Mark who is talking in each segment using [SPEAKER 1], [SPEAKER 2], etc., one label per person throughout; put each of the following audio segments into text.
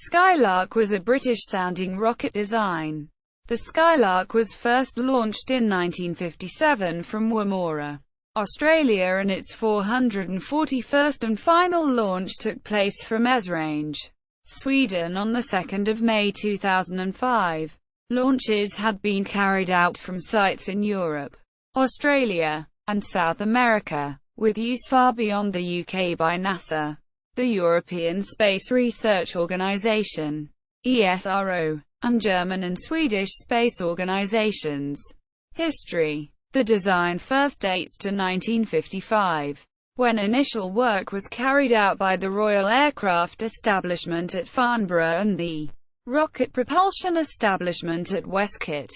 [SPEAKER 1] Skylark was a British-sounding rocket design. The Skylark was first launched in 1957 from Woomera, Australia, and its 441st and final launch took place from Esrange, Sweden on 2 May 2005. Launches had been carried out from sites in Europe, Australia, and South America, with use far beyond the UK by NASA, the European Space Research Organisation, ESRO, and German and Swedish space organisations. History. The design first dates to 1955, when initial work was carried out by the Royal Aircraft Establishment at Farnborough and the Rocket Propulsion Establishment at Westcott.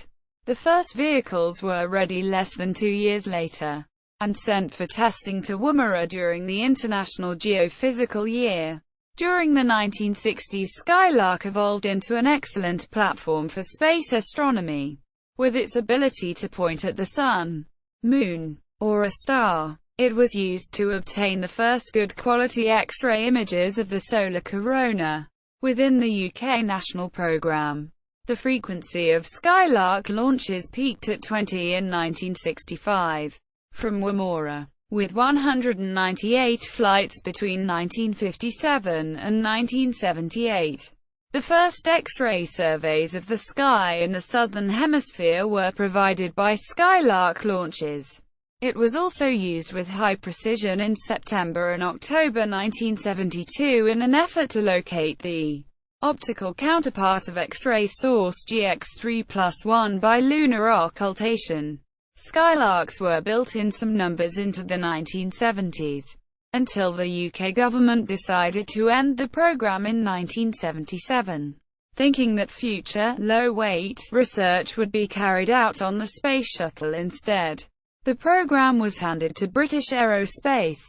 [SPEAKER 1] The first vehicles were ready less than 2 years later, and sent for testing to Woomera during the International Geophysical Year. During the 1960s, Skylark evolved into an excellent platform for space astronomy. With its ability to point at the Sun, Moon, or a star, it was used to obtain the first good quality X-ray images of the solar corona within the UK national programme. The frequency of Skylark launches peaked at 20 in 1965 from Woomera, with 198 flights between 1957 and 1978. The first X-ray surveys of the sky in the Southern Hemisphere were provided by Skylark launches. It was also used with high precision in September and October 1972 in an effort to locate the optical counterpart of X-ray source GX3+1 by lunar occultation. Skylarks were built in some numbers into the 1970s, until the UK government decided to end the programme in 1977, thinking that future, low-weight, research would be carried out on the Space Shuttle instead. The programme was handed to British Aerospace,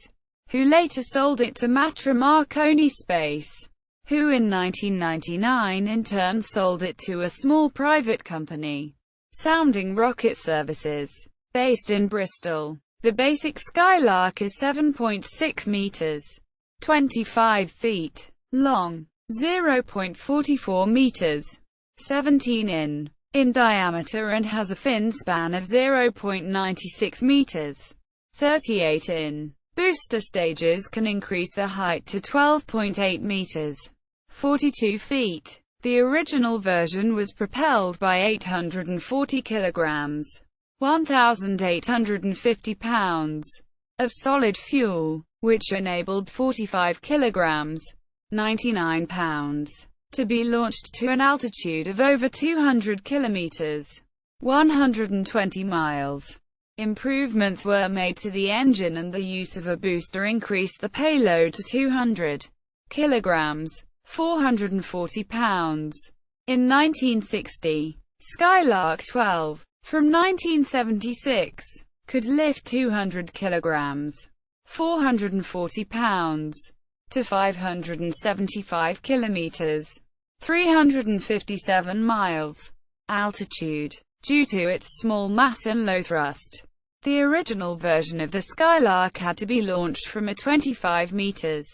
[SPEAKER 1] who later sold it to Matra Marconi Space, who in 1999 in turn sold it to a small private company, Sounding Rocket Services, based in Bristol. The basic Skylark is 7.6 meters, 25 feet, long, 0.44 meters, 17 in diameter, and has a fin span of 0.96 meters, 38 in. Booster stages can increase the height to 12.8 meters, 42 feet. The original version was propelled by 840 kilograms, 1,850 pounds, of solid fuel, which enabled 45 kilograms, 99 pounds, to be launched to an altitude of over 200 kilometers, 120 miles. Improvements were made to the engine, and the use of a booster increased the payload to 200 kilograms, 440 pounds. In 1960, Skylark 12, from 1976, could lift 200 kilograms, 440 pounds, to 575 kilometers, 357 miles, altitude. Due to its small mass and low thrust, the original version of the Skylark had to be launched from a 25 meters,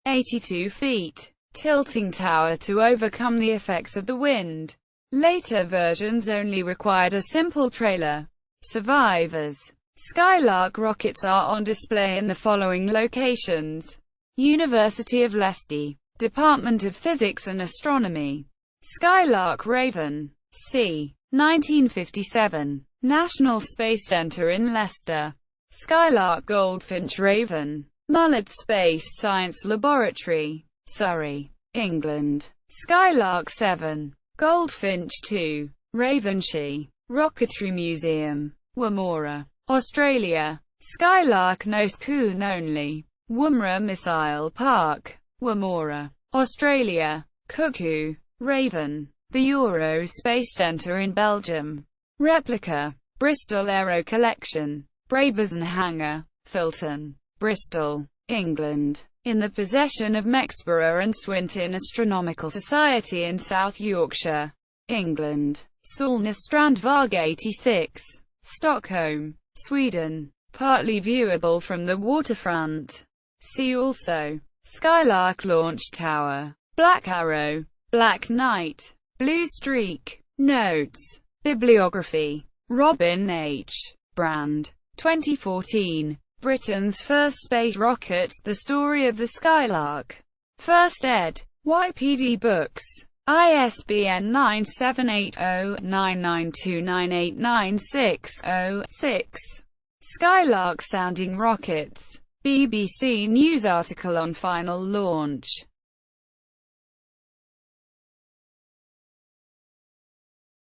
[SPEAKER 1] 82 feet, tilting tower to overcome the effects of the wind. Later versions only required a simple trailer. Survivors. Skylark rockets are on display in the following locations: University of Leicester, Department of Physics and Astronomy. Skylark Raven, c. 1957, National Space Centre in Leicester. Skylark Goldfinch Raven, Mullard Space Science Laboratory, Surrey, England. Skylark 7, Goldfinch 2, Ravenshire, Rocketry Museum, Woomera, Australia. Skylark Nose Coon only, Woomera Missile Park, Woomera, Australia. Cuckoo Raven, the Euro Space Centre in Belgium. Replica, Bristol Aero Collection, Brabazon Hangar, Filton, Bristol, England. In the possession of Mexborough and Swinton Astronomical Society in South Yorkshire, England. Solna Varg 86, Stockholm, Sweden. Partly viewable from the waterfront. See also: Skylark Launch Tower, Black Arrow, Black Knight. Blue Streak. Notes. Bibliography. Robin H. Brand. 2014. Britain's first space rocket, The Story of the Skylark. First ed. YPD Books. ISBN 978-0992989606. Skylark sounding rockets. BBC News article on final launch.